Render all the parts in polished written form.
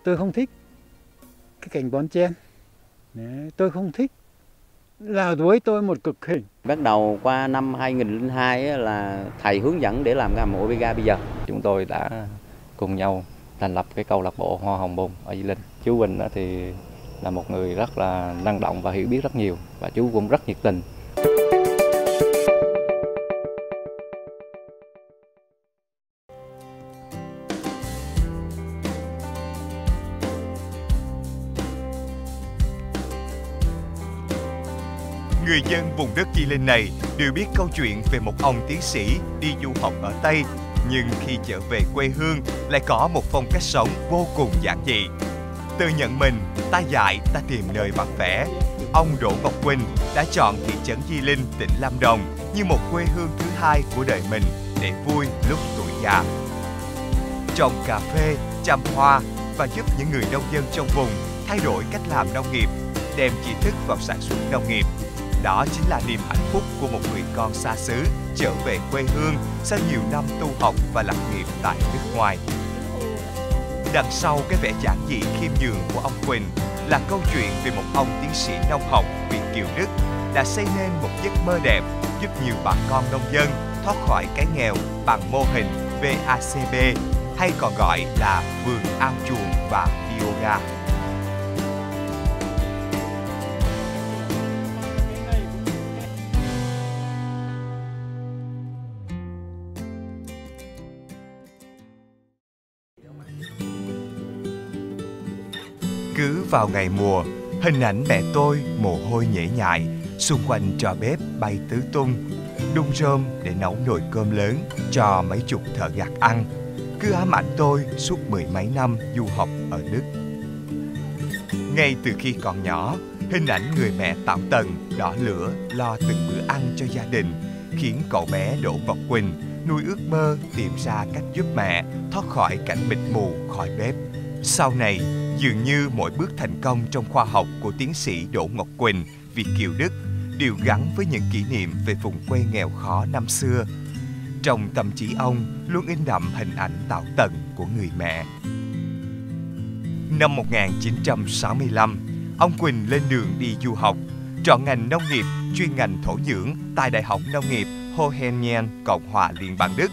Tôi không thích cái cảnh bon chen. Đấy, tôi không thích, là với tôi một cực hình. Bắt đầu qua năm 2002 á, là thầy hướng dẫn để làm cái hầm Omega bây giờ. Chúng tôi đã cùng nhau thành lập cái câu lạc bộ Hoa Hồng Bồn ở Di Linh. Chú Quỳnh thì là một người rất là năng động và hiểu biết rất nhiều, và chú cũng rất nhiệt tình. Người dân vùng đất Di Linh này đều biết câu chuyện về một ông tiến sĩ đi du học ở Tây, nhưng khi trở về quê hương lại có một phong cách sống vô cùng giản dị. Từ nhận mình, ta dại, ta tìm nơi vắng vẻ, ông Đỗ Ngọc Quỳnh đã chọn thị trấn Di Linh, tỉnh Lâm Đồng như một quê hương thứ hai của đời mình để vui lúc tuổi già. Trồng cà phê, chăm hoa và giúp những người nông dân trong vùng thay đổi cách làm nông nghiệp, đem tri thức vào sản xuất nông nghiệp. Đó chính là niềm hạnh phúc của một người con xa xứ trở về quê hương sau nhiều năm tu học và lập nghiệp tại nước ngoài. Đằng sau cái vẻ giản dị khiêm nhường của ông Quỳnh là câu chuyện về một ông tiến sĩ nông học Việt Kiều Đức đã xây nên một giấc mơ đẹp giúp nhiều bà con nông dân thoát khỏi cái nghèo bằng mô hình VACB, hay còn gọi là vườn ao chuồng và bioga. Cứ vào ngày mùa, hình ảnh mẹ tôi mồ hôi nhễ nhại, xung quanh trò bếp bay tứ tung, đun rơm để nấu nồi cơm lớn cho mấy chục thợ gặt ăn, cứ ám ảnh tôi suốt mười mấy năm du học ở Đức. Ngay từ khi còn nhỏ, hình ảnh người mẹ tảo tần, đỏ lửa lo từng bữa ăn cho gia đình khiến cậu bé Đỗ Ngọc Quỳnh nuôi ước mơ tìm ra cách giúp mẹ thoát khỏi cảnh mịt mù khói bếp. Sau này, dường như mỗi bước thành công trong khoa học của tiến sĩ Đỗ Ngọc Quỳnh, Việt Kiều Đức đều gắn với những kỷ niệm về vùng quê nghèo khó năm xưa. Trong tâm trí ông luôn in đậm hình ảnh tảo tần của người mẹ. Năm 1965, ông Quỳnh lên đường đi du học, chọn ngành nông nghiệp, chuyên ngành thổ nhưỡng tại Đại học Nông nghiệp Hohenheim, Cộng hòa Liên bang Đức.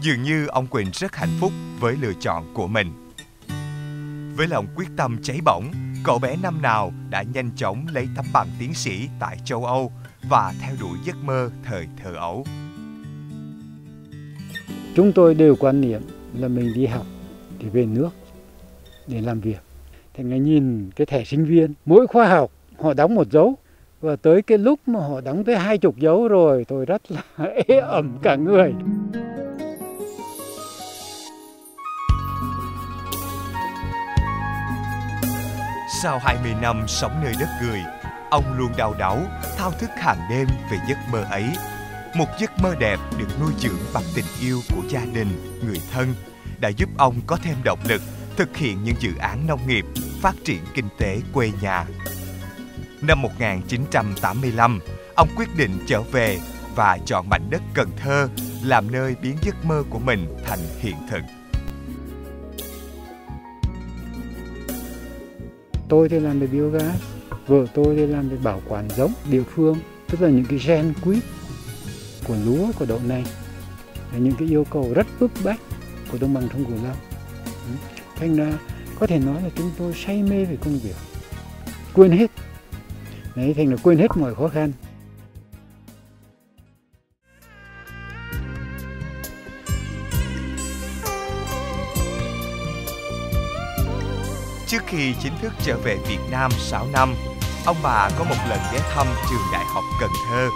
Dường như ông Quỳnh rất hạnh phúc với lựa chọn của mình. Với lòng quyết tâm cháy bỏng, cậu bé năm nào đã nhanh chóng lấy tấm bằng tiến sĩ tại châu Âu và theo đuổi giấc mơ thời thơ ấu. Chúng tôi đều quan niệm là mình đi học để về nước để làm việc. Thì ngài nhìn cái thẻ sinh viên, mỗi khoa học họ đóng một dấu, và tới cái lúc mà họ đóng tới 20 dấu rồi, tôi rất là ế ẩm cả người. Sau 20 năm sống nơi đất người, ông luôn đau đáu, thao thức hàng đêm về giấc mơ ấy. Một giấc mơ đẹp được nuôi dưỡng bằng tình yêu của gia đình, người thân, đã giúp ông có thêm động lực thực hiện những dự án nông nghiệp, phát triển kinh tế quê nhà. Năm 1985, ông quyết định trở về và chọn mảnh đất Cần Thơ làm nơi biến giấc mơ của mình thành hiện thực. Tôi thì làm về biogas, vợ tôi thì làm về bảo quản giống địa phương, tức là những cái gen quý của lúa, của đậu nành, là những cái yêu cầu rất bức bách của đồng bằng sông Cửu Long. Thành ra có thể nói là chúng tôi say mê về công việc, quên hết. Đấy, thành ra quên hết mọi khó khăn. Trước khi chính thức trở về Việt Nam 6 năm, ông bà có một lần ghé thăm trường Đại học Cần Thơ,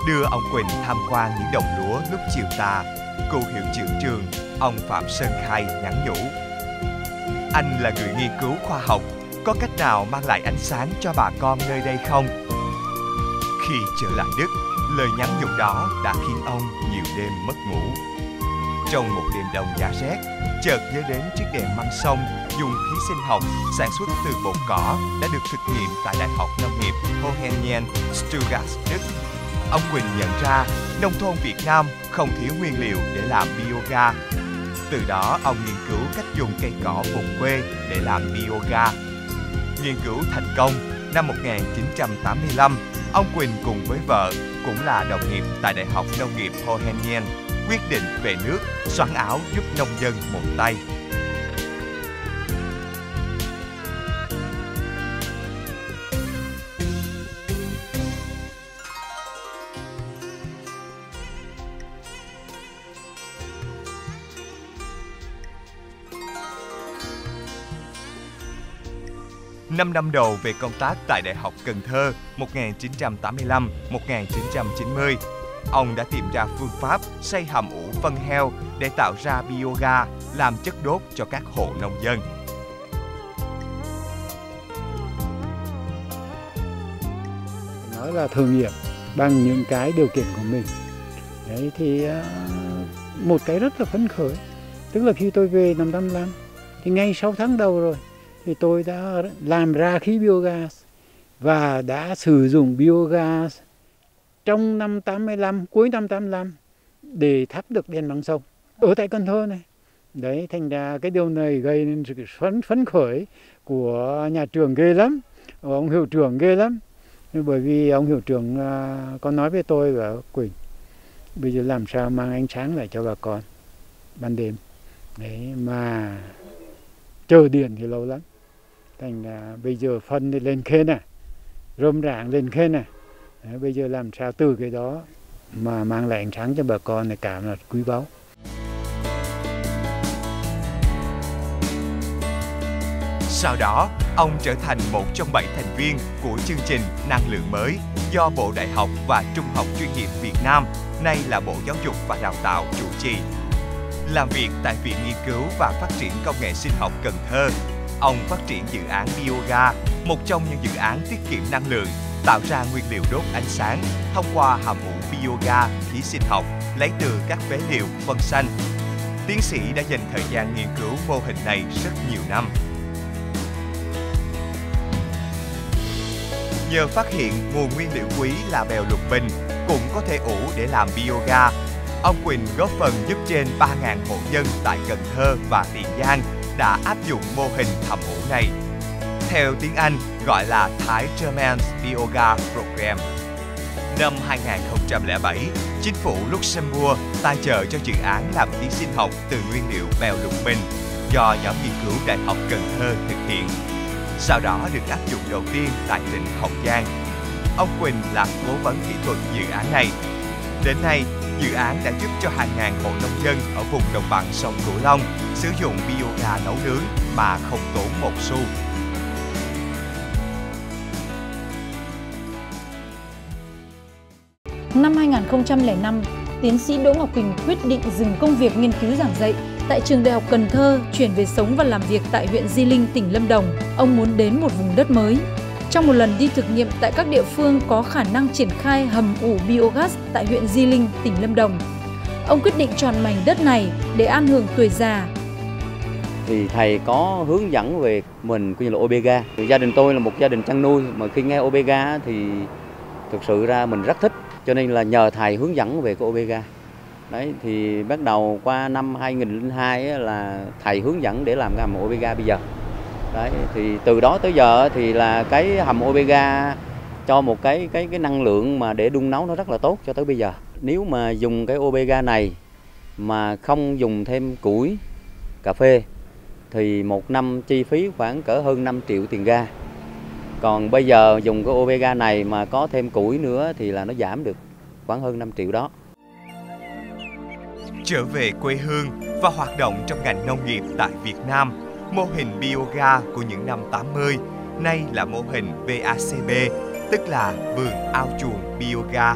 đưa ông Quỳnh tham quan những đồng lúa lúc chiều tà. Cựu hiệu trưởng trường, ông Phạm Sơn Khai nhắn nhủ: "Anh là người nghiên cứu khoa học, có cách nào mang lại ánh sáng cho bà con nơi đây không?" Khi trở lại Đức, lời nhắn nhủ đó đã khiến ông nhiều đêm mất ngủ. Trong một đêm đông giá rét, chợt nhớ đến chiếc đèn măng sông dùng khí sinh học sản xuất từ bột cỏ đã được thực nghiệm tại Đại học Nông nghiệp Hohenheim, Stuttgart, Đức. Ông Quỳnh nhận ra nông thôn Việt Nam không thiếu nguyên liệu để làm bioga. Từ đó, ông nghiên cứu cách dùng cây cỏ vùng quê để làm bioga. Nghiên cứu thành công, năm 1985, ông Quỳnh cùng với vợ, cũng là đồng nghiệp tại Đại học Nông nghiệp Ho Hen Nhen, quyết định về nước xoắn áo giúp nông dân một tay. Năm năm đầu về công tác tại Đại học Cần Thơ 1985-1990, ông đã tìm ra phương pháp xay hầm ủ phân heo để tạo ra bioga làm chất đốt cho các hộ nông dân. Nói là thử nghiệm bằng những cái điều kiện của mình. Đấy thì một cái rất là phấn khởi. Tức là khi tôi về năm 85 thì ngay 6 tháng đầu rồi thì tôi đã làm ra khí biogas và đã sử dụng biogas trong năm 85, cuối năm 85 để thắp được đèn bằng sông ở tại Cần Thơ này. Đấy, thành ra cái điều này gây nên sự phấn khởi của nhà trường ghê lắm, ông hiệu trưởng ghê lắm. Bởi vì ông hiệu trưởng có nói với tôi và Quỳnh, bây giờ làm sao mang ánh sáng lại cho bà con ban đêm. Đấy, mà chờ điện thì lâu lắm. Thành ra bây giờ phân thì lên khen này, rơm rạng lên khen này. Đấy, bây giờ làm sao từ cái đó mà mang lại ánh sáng cho bà con này cảm là quý báu. Sau đó, ông trở thành một trong 7 thành viên của chương trình Năng lượng mới do Bộ Đại học và Trung học chuyên nghiệp Việt Nam, nay là Bộ Giáo dục và Đào tạo chủ trì. Làm việc tại Viện Nghiên cứu và Phát triển Công nghệ Sinh học Cần Thơ, ông phát triển dự án bioga, một trong những dự án tiết kiệm năng lượng, tạo ra nguyên liệu đốt ánh sáng thông qua hầm ủ bioga khí sinh học lấy từ các phế liệu phân xanh. Tiến sĩ đã dành thời gian nghiên cứu mô hình này rất nhiều năm. Nhờ phát hiện nguồn nguyên liệu quý là bèo lục bình cũng có thể ủ để làm bioga, ông Quỳnh góp phần giúp trên 3.000 hộ dân tại Cần Thơ và Tiền Giang đã áp dụng mô hình hầm ủ này. Theo tiếng Anh gọi là Thái Germans Bioga Program. Năm 2007, chính phủ Luxembourg tài trợ cho dự án làm khí sinh học từ nguyên liệu bèo lục bình do nhóm nghiên cứu Đại học Cần Thơ thực hiện. Sau đó được áp dụng đầu tiên tại tỉnh Hậu Giang. Ông Quỳnh là cố vấn kỹ thuật dự án này. Đến nay, dự án đã giúp cho hàng ngàn hộ nông dân ở vùng đồng bằng sông Cửu Long sử dụng bioga nấu nướng mà không tốn một xu. Năm 2005, tiến sĩ Đỗ Ngọc Quỳnh quyết định dừng công việc nghiên cứu giảng dạy tại trường Đại học Cần Thơ, chuyển về sống và làm việc tại huyện Di Linh, tỉnh Lâm Đồng. Ông muốn đến một vùng đất mới. Trong một lần đi thực nghiệm tại các địa phương có khả năng triển khai hầm ủ biogas tại huyện Di Linh, tỉnh Lâm Đồng, ông quyết định chọn mảnh đất này để an hưởng tuổi già. Thì thầy có hướng dẫn về mình cũng như là Obega. Gia đình tôi là một gia đình chăn nuôi, mà khi nghe Obega thì thực sự ra mình rất thích, cho nên là nhờ thầy hướng dẫn về cái Obega. Đấy, thì bắt đầu qua năm 2002 là thầy hướng dẫn để làm cái hầm Obega bây giờ. Đấy, thì từ đó tới giờ thì là cái hầm Obega cho một cái năng lượng mà để đun nấu nó rất là tốt cho tới bây giờ. Nếu mà dùng cái Obega này mà không dùng thêm củi, cà phê thì một năm chi phí khoảng cỡ hơn 5 triệu tiền ga. Còn bây giờ dùng cái Obega này mà có thêm củi nữa thì là nó giảm được khoảng hơn 5 triệu đó. Trở về quê hương và hoạt động trong ngành nông nghiệp tại Việt Nam, mô hình bioga của những năm 80 nay là mô hình VACB, tức là vườn ao chuồng bioga.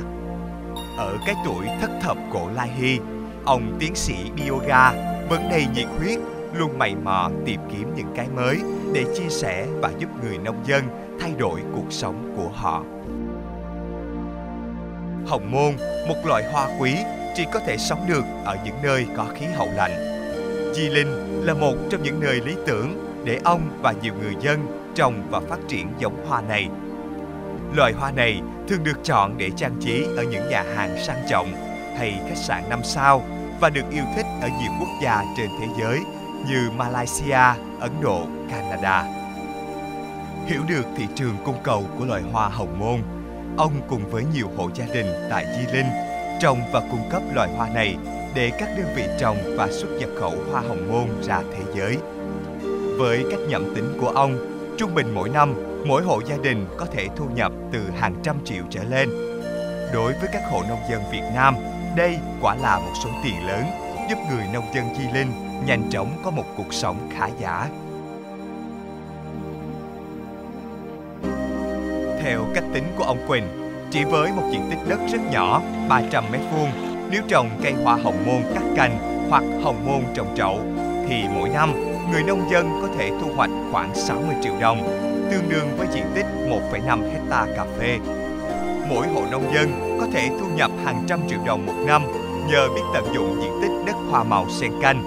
Ở cái tuổi thất thập cổ Lai Hy, ông tiến sĩ bioga vẫn đầy nhiệt huyết, luôn mày mò tìm kiếm những cái mới để chia sẻ và giúp người nông dân thay đổi cuộc sống của họ. Hồng môn, một loại hoa quý, chỉ có thể sống được ở những nơi có khí hậu lạnh. Di Linh là một trong những nơi lý tưởng để ông và nhiều người dân trồng và phát triển giống hoa này. Loài hoa này thường được chọn để trang trí ở những nhà hàng sang trọng hay khách sạn 5 sao và được yêu thích ở nhiều quốc gia trên thế giới như Malaysia, Ấn Độ, Canada. Hiểu được thị trường cung cầu của loài hoa hồng môn, ông cùng với nhiều hộ gia đình tại Di Linh trồng và cung cấp loài hoa này để các đơn vị trồng và xuất nhập khẩu hoa hồng môn ra thế giới. Với cách nhẩm tính của ông, trung bình mỗi năm, mỗi hộ gia đình có thể thu nhập từ hàng trăm triệu trở lên. Đối với các hộ nông dân Việt Nam, đây quả là một số tiền lớn, giúp người nông dân Di Linh nhanh chóng có một cuộc sống khá giả. Theo cách tính của ông Quỳnh, chỉ với một diện tích đất rất nhỏ, 300 m², nếu trồng cây hoa hồng môn cắt cành hoặc hồng môn trồng chậu, thì mỗi năm người nông dân có thể thu hoạch khoảng 60 triệu đồng, tương đương với diện tích 1,5 hecta cà phê. Mỗi hộ nông dân có thể thu nhập hàng trăm triệu đồng một năm nhờ biết tận dụng diện tích đất hoa màu xen canh.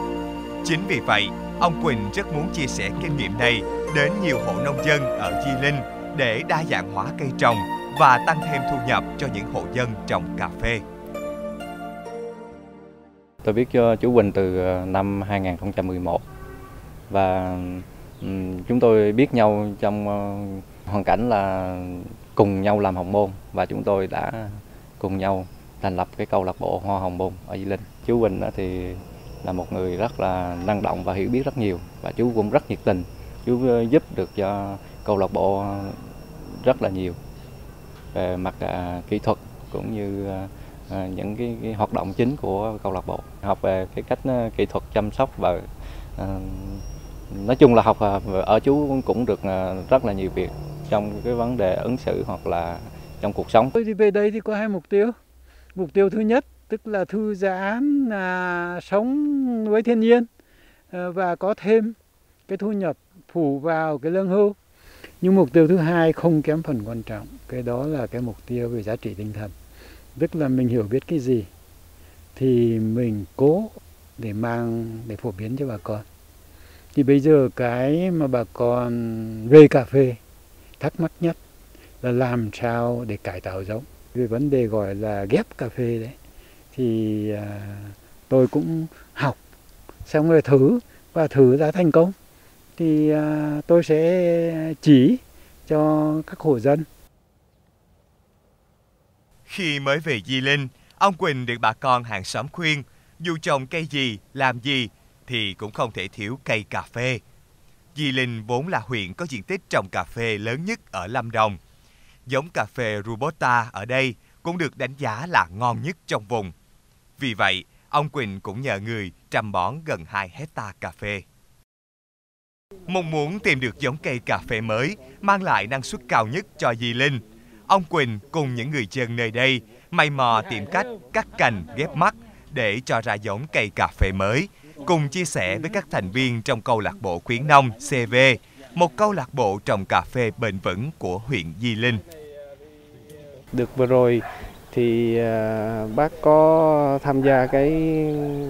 Chính vì vậy, ông Quỳnh rất muốn chia sẻ kinh nghiệm này đến nhiều hộ nông dân ở Di Linh để đa dạng hóa cây trồng và tăng thêm thu nhập cho những hộ dân trồng cà phê. Tôi biết cho chú Quỳnh từ năm 2011 và chúng tôi biết nhau trong hoàn cảnh là cùng nhau làm hồng môn, và chúng tôi đã cùng nhau thành lập cái câu lạc bộ hoa hồng môn ở Di Linh. Chú Quỳnh thì là một người rất là năng động và hiểu biết rất nhiều, và chú cũng rất nhiệt tình. Chú giúp được cho câu lạc bộ rất là nhiều về mặt kỹ thuật cũng như những cái hoạt động chính của câu lạc bộ. Học về cái cách kỹ thuật chăm sóc và nói chung là học ở chú cũng được rất là nhiều việc trong cái vấn đề ứng xử hoặc là trong cuộc sống. Tôi thì về đây thì có hai mục tiêu. Mục tiêu thứ nhất tức là thư giãn, sống với thiên nhiên và có thêm cái thu nhập phủ vào cái lương hưu. Nhưng mục tiêu thứ hai không kém phần quan trọng, cái đó là cái mục tiêu về giá trị tinh thần. Tức là mình hiểu biết cái gì thì mình cố để phổ biến cho bà con. Thì bây giờ cái mà bà con về cà phê thắc mắc nhất là làm sao để cải tạo giống. Về vấn đề gọi là ghép cà phê đấy thì tôi cũng học xong rồi thử ra thành công thì tôi sẽ chỉ cho các hộ dân. Khi mới về Di Linh, ông Quỳnh được bà con hàng xóm khuyên dù trồng cây gì, làm gì thì cũng không thể thiếu cây cà phê. Di Linh vốn là huyện có diện tích trồng cà phê lớn nhất ở Lâm Đồng. Giống cà phê Robusta ở đây cũng được đánh giá là ngon nhất trong vùng. Vì vậy, ông Quỳnh cũng nhờ người chăm bón gần 2 hecta cà phê. Mong muốn tìm được giống cây cà phê mới mang lại năng suất cao nhất cho Di Linh, ông Quỳnh cùng những người dân nơi đây mày mò tìm cách cắt cành ghép mắt để cho ra giống cây cà phê mới, cùng chia sẻ với các thành viên trong câu lạc bộ khuyến nông CV, một câu lạc bộ trồng cà phê bền vững của huyện Di Linh. Được vừa rồi thì bác có tham gia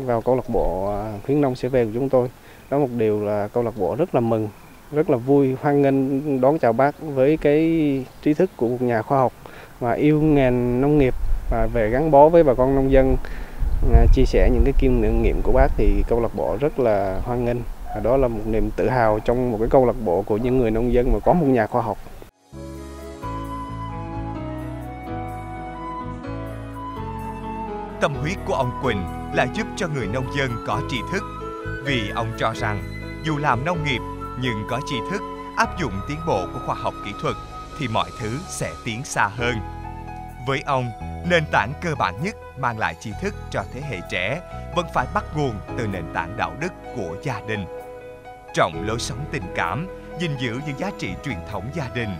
vào câu lạc bộ khuyến nông CV của chúng tôi. Đó một điều là câu lạc bộ rất là mừng, rất là vui, hoan nghênh đón chào bác với cái trí thức của một nhà khoa học và yêu ngành nông nghiệp và về gắn bó với bà con nông dân, chia sẻ những cái kinh nghiệm của bác thì câu lạc bộ rất là hoan nghênh. Và đó là một niềm tự hào trong một cái câu lạc bộ của những người nông dân mà có một nhà khoa học. Tâm huyết của ông Quỳnh là giúp cho người nông dân có tri thức, vì ông cho rằng dù làm nông nghiệp nhưng có tri thức, áp dụng tiến bộ của khoa học kỹ thuật thì mọi thứ sẽ tiến xa hơn. Với ông, nền tảng cơ bản nhất mang lại tri thức cho thế hệ trẻ vẫn phải bắt nguồn từ nền tảng đạo đức của gia đình. Trọng lối sống tình cảm, gìn giữ những giá trị truyền thống gia đình.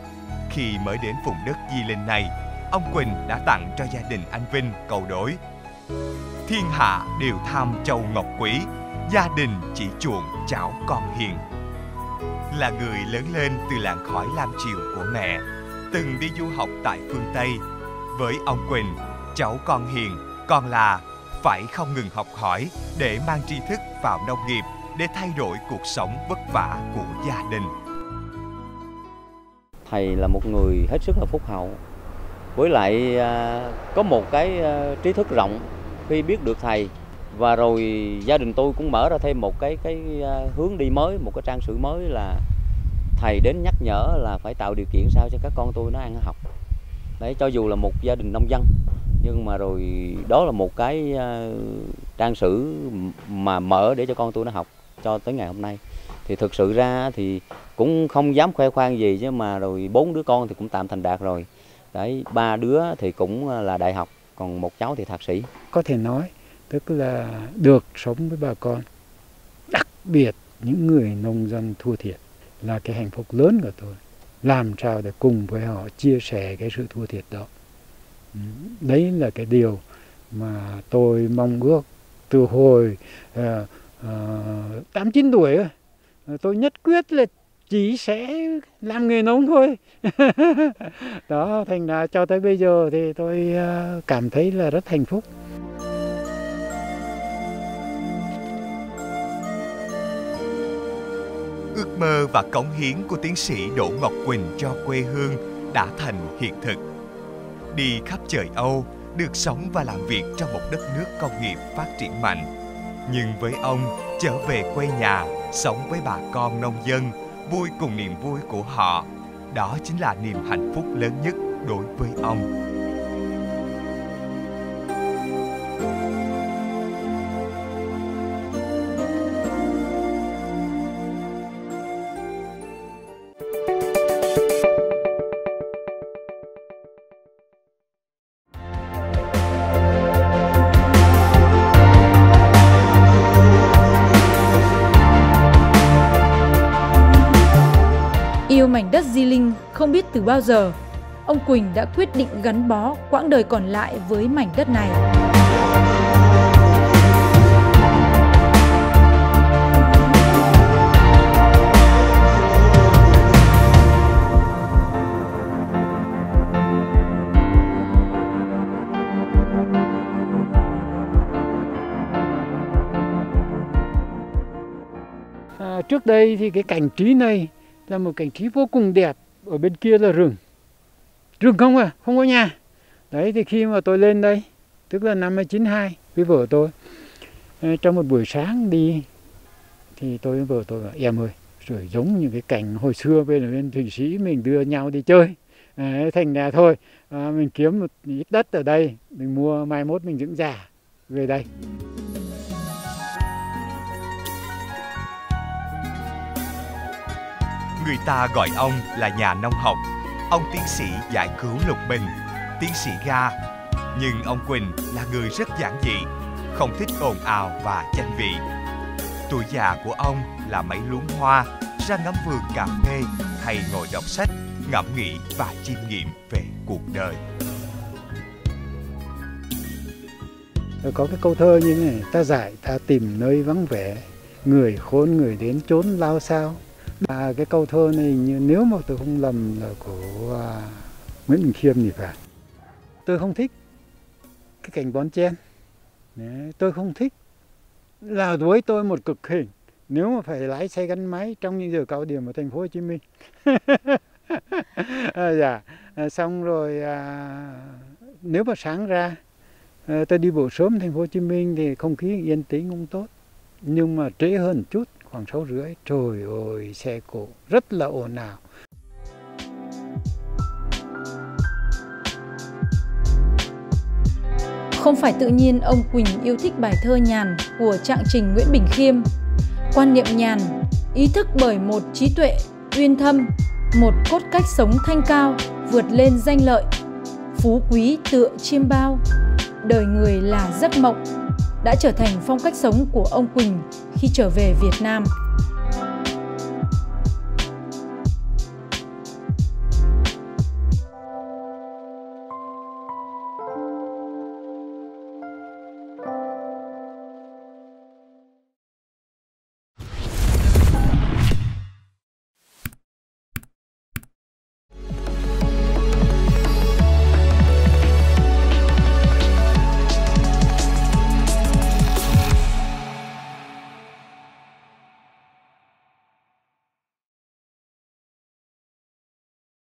Khi mới đến vùng đất Di Linh này, ông Quỳnh đã tặng cho gia đình anh Vinh câu đối: thiên hạ đều tham châu ngọc quý, gia đình chỉ chuộng cháu con hiền. Là người lớn lên từ làng khói lam chiều của mẹ, từng đi du học tại phương Tây, với ông Quỳnh, cháu con hiền còn là phải không ngừng học hỏi để mang tri thức vào nông nghiệp để thay đổi cuộc sống vất vả của gia đình. Thầy là một người hết sức là phúc hậu, với lại có một cái trí thức rộng. Khi biết được thầy Và rồi gia đình tôi cũng mở ra thêm một cái hướng đi mới, một cái trang sử mới là thầy đến nhắc nhở là phải tạo điều kiện sao cho các con tôi nó ăn học. Đấy, cho dù là một gia đình nông dân, nhưng mà rồi đó là một cái trang sử mà mở để cho con tôi nó học cho tới ngày hôm nay. Thì thực sự ra thì cũng không dám khoe khoang gì, chứ mà rồi 4 đứa con thì cũng tạm thành đạt rồi. Đấy, 3 đứa thì cũng là đại học, còn một cháu thì thạc sĩ. Có thể nói tức là được sống với bà con, đặc biệt những người nông dân thua thiệt là cái hạnh phúc lớn của tôi. Làm sao để cùng với họ chia sẻ cái sự thua thiệt đó. Đấy là cái điều mà tôi mong ước từ hồi 8-9 tuổi. Tôi nhất quyết là chỉ sẽ làm nghề nông thôi. Đó, thành ra cho tới bây giờ thì tôi cảm thấy là rất hạnh phúc. Ước mơ và cống hiến của tiến sĩ Đỗ Ngọc Quỳnh cho quê hương đã thành hiện thực. Đi khắp trời Âu, được sống và làm việc trong một đất nước công nghiệp phát triển mạnh. Nhưng với ông, trở về quê nhà, sống với bà con nông dân, vui cùng niềm vui của họ, đó chính là niềm hạnh phúc lớn nhất đối với ông. Yêu mảnh đất Di Linh không biết từ bao giờ, ông Quỳnh đã quyết định gắn bó quãng đời còn lại với mảnh đất này. Trước đây thì cái cảnh trí này là một cảnh trí vô cùng đẹp. Ở bên kia là rừng. Rừng không à, không có nhà. Đấy, thì khi mà tôi lên đây, tức là năm 92 với vợ tôi, trong một buổi sáng đi, thì tôi với vợ tôi bảo, em ơi, rồi giống như cái cảnh hồi xưa bên Thụy Sĩ mình đưa nhau đi chơi. Thành ra thôi, mình kiếm một ít đất ở đây, mình mua mai mốt mình dưỡng già về đây. Người ta gọi ông là nhà nông học, ông tiến sĩ giải cứu lục bình, tiến sĩ ga. Nhưng ông Quỳnh là người rất giản dị, không thích ồn ào và danh vị. Tuổi già của ông là mấy luống hoa, ra ngắm vườn cà phê hay ngồi đọc sách, ngẫm nghĩ và chiêm nghiệm về cuộc đời. Có cái câu thơ như thế này: ta dại ta tìm nơi vắng vẻ, người khôn người đến chốn lao sao. Cái câu thơ này nếu mà tôi không lầm là của Nguyễn Bình Khiêm thì phải. Tôi không thích cái cảnh bon chen. Tôi không thích là với tôi một cực hình nếu mà phải lái xe gắn máy trong những giờ cao điểm ở thành phố Hồ Chí Minh. Xong rồi nếu mà sáng ra tôi đi bộ sớm thành phố Hồ Chí Minh thì không khí yên tĩnh cũng tốt. Nhưng mà trễ hơn chút, khoảng 6:30, trời ơi, xe cộ rất là ồn ào. Không phải tự nhiên ông Quỳnh yêu thích bài thơ Nhàn của trạng trình Nguyễn Bình Khiêm. Quan niệm nhàn, ý thức bởi một trí tuệ uyên thâm, một cốt cách sống thanh cao, vượt lên danh lợi, phú quý tựa chiêm bao, đời người là giấc mộng, đã trở thành phong cách sống của ông Quỳnh khi trở về Việt Nam.